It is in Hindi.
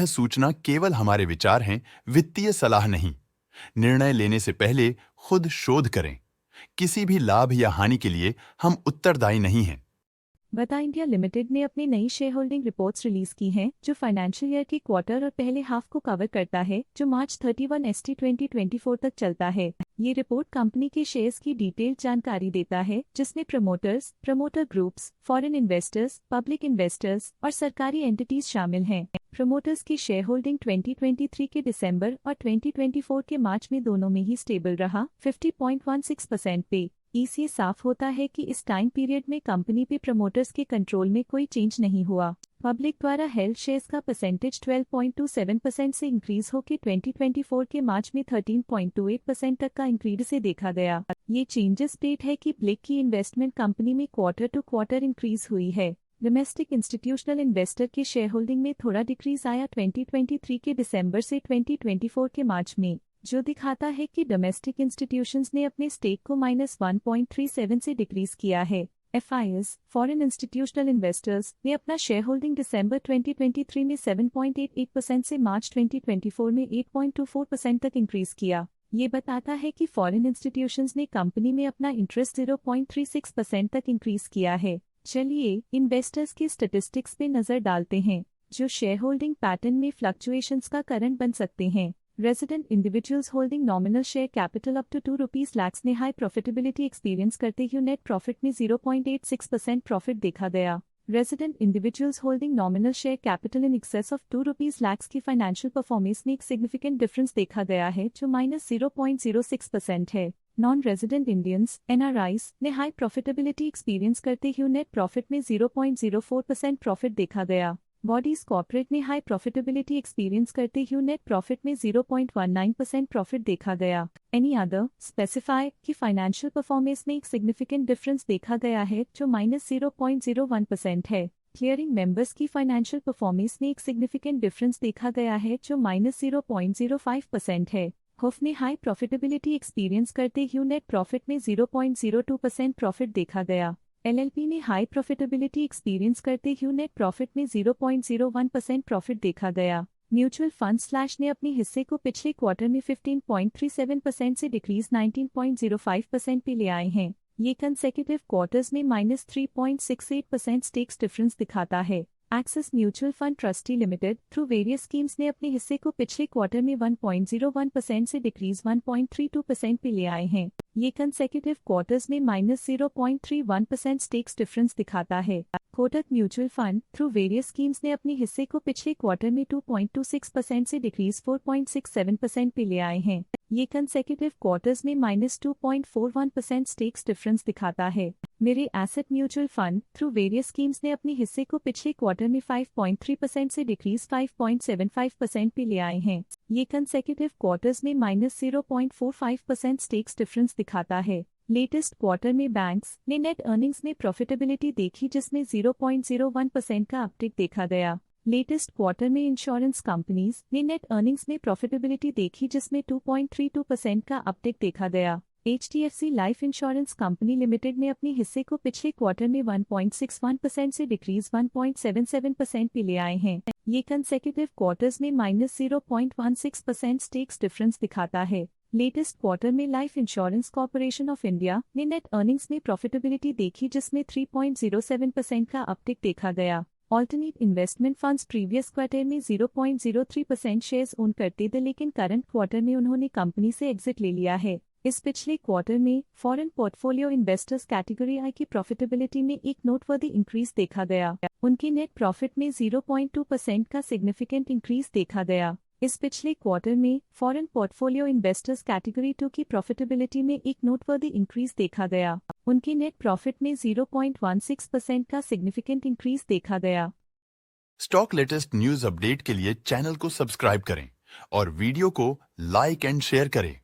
सूचना केवल हमारे विचार हैं, वित्तीय सलाह नहीं। निर्णय लेने से पहले खुद शोध करें। किसी भी लाभ या हानि के लिए हम उत्तरदायी नहीं हैं। बता इंडिया लिमिटेड ने अपनी नई शेयर होल्डिंग रिपोर्ट्स रिलीज की हैं, जो फाइनेंशियल ईयर के क्वार्टर और पहले हाफ को कवर करता है, जो मार्च 31 ST 2024 तक चलता है। ये रिपोर्ट कंपनी के शेयर्स की डिटेल्ड जानकारी देता है, जिसमें promoters, promoter groups, foreign investors, public investors और सरकारी एंटिटीज शामिल हैं। प्रमोटर्स की शेयर होल्डिंग 2023 के दिसंबर और 2024 के मार्च में दोनों में ही स्टेबल रहा, 50.16% पे। इससे साफ होता है कि इस टाइम पीरियड में कंपनी पे प्रमोटर्स के कंट्रोल में कोई चेंज नहीं हुआ। पब्लिक द्वारा हेल्ड शेयर्स का परसेंटेज 12.27% से इंक्रीज होकर 2024 के मार्च में 13.28% तक का इंक्रीज से देखा गया। ये चेंजेस स्टेट है कि ब्लिक की इन्वेस्टमेंट कंपनी में क्वार्टर टू क्वार्टर इंक्रीज हुई है। डोमेस्टिक इंस्टीट्यूशनल इन्वेस्टर के शेयर होल्डिंग में थोड़ा डिक्रीज आया 2023 के दिसंबर से 2024 के मार्च में, जो दिखाता है कि डोमेस्टिक इंस्टीट्यूशंस ने अपने स्टेक को -1.37 से डिक्रीज किया है। FIS फॉरेन इंस्टीट्यूशनल इन्वेस्टर्स ने अपना शेयर होल्डिंग दिसंबर 2023 में 7.88% से मार्च 2024 में 8.24% तक इंक्रीज किया। ये बताता है कि फॉरेन इंस्टीट्यूशंस ने कंपनी में अपना इंटरेस्ट 0.36% तक इंक्रीज किया है। चलिए इन्वेस्टर्स के स्टैटिस्टिक्स पे नजर डालते हैं, जो शेयर होल्डिंग पैटर्न में फ्लक्चुएशंस का कारण बन सकते हैं। Resident individuals holding nominal share capital up to 2 rupees lakhs ने हाई प्रॉफिटेबिलिटी एक्सपीरियंस करते हुए नेट प्रॉफिट में 0.86% प्रॉफिट देखा गया। Resident individuals holding nominal share capital in excess of 2 rupees lakhs की फाइनेंशियल परफॉर्मेंस में एक सिग्निफिकेंट डिफरेंस देखा गया है, जो -0.06% है। नॉन रेजिडेंट इंडियंस NRIs ने हाई प्रॉफिटेबिलिटी एक्सपीरियंस करते हुए नेट प्रॉफिट में 0.04% प्रॉफिट देखा गया। बॉडीज कॉर्पोरेट ने हाई प्रॉफिटेबिलिटी एक्सपीरियंस करते हुए नेट प्रॉफिट में 0.19% प्रॉफिट देखा गया। एनी अदर स्पेसिफाई की फाइनेंशियल परफॉर्मेंस में एक सिग्निफिकेंट डिफरेंस देखा गया है, जो -0.01% है। क्लियरिंग मेंबर्स की फाइनेंशियल परफॉर्मेंस में एक सिग्निफिकेंट डिफरेंस देखा गया है, जो -0.05% है। हुफ ने हाई प्रॉफिटेबिलिटी एक्सपीरियंस करते हुए नेट प्रॉफिट में 0.02% प्रॉफिट देखा गया। LLP ने हाई प्रॉफिटेबिलिटी एक्सपीरियंस करते हुए नेट प्रॉफिट में 0.01% प्रॉफिट देखा गया। म्यूचुअल फंड स्लैश ने अपने हिस्से को पिछले क्वार्टर में 15.37% से डिक्रीज 19.05% पे ले आए हैं। ये कंसेक्यूटिव क्वार्टर्स में -3.68% स्टेक्स डिफरेंस दिखाता है। Axis mutual fund trustee limited through various schemes ने अपने हिस्से को पिछले क्वार्टर में 1.01% से डिक्रीज 1.32% पे ले आए हैं। ये कंसेक्यूटिव क्वार्टर्स में -0.31% स्टेक्स डिफरेंस दिखाता है। Kotak mutual fund through various schemes ने अपने हिस्से को पिछले क्वार्टर में 2.26% से डिक्रीज 4.67% पे ले आए हैं। ये कंसेक्यूटिव क्वार्टर्स में -2.41% स्टेक्स डिफरेंस दिखाता है। मेरे asset mutual fund through various schemes ने अपने हिस्से को पिछले क्वार्टर में 5.3% से डिक्रीज 5.75% पे ले आए हैं। ये कंसेक्यूटिव क्वार्टर्स में -0.45% स्टेक्स डिफरेंस दिखाता है। लेटेस्ट क्वार्टर में बैंक्स ने नेट अर्निंग्स में प्रॉफिटेबिलिटी देखी, जिसमें 0.01% का अपटिक देखा गया। लेटेस्ट क्वार्टर में इंश्योरेंस कंपनीज ने नेट अर्निंग्स में प्रॉफिटेबिलिटी देखी, जिसमें 2.32% का अपटिक देखा गया। HDFC life insurance company limited ने अपने हिस्से को पिछले क्वार्टर में 1.61% से डिक्रीज 1.77% पे ले आए हैं। ये कंसेक्यूटिव क्वार्टर्स में -0.16% स्टेक्स डिफरेंस दिखाता है। लेटेस्ट क्वार्टर में life insurance corporation of India ने नेट अर्निंग्स में प्रॉफिटेबिलिटी देखी, जिसमें 3.07% का अपटिक देखा गया। Alternate investment funds previous quarter में 0.03% शेयर्स ओन करते थे, लेकिन करंट क्वार्टर में उन्होंने कंपनी से एग्जिट ले लिया है। इस पिछले क्वार्टर में फॉरेन पोर्टफोलियो इन्वेस्टर्स कैटेगरी आई की प्रॉफिटेबिलिटी में एक नोटवर्दी इंक्रीज देखा गया। उनकी नेट प्रॉफिट में 0.2% का सिग्निफिकेंट इंक्रीज देखा गया। इस पिछले क्वार्टर में फॉरेन पोर्टफोलियो इन्वेस्टर्स कैटेगरी 2 की प्रॉफिटेबिलिटी में एक नोटवर्दी इंक्रीज देखा गया। उनकी नेट प्रॉफिट में 0.16% का सिग्निफिकेंट इंक्रीज देखा गया। स्टॉक लेटेस्ट न्यूज अपडेट के लिए चैनल को सब्सक्राइब करें और वीडियो को लाइक एंड शेयर करें।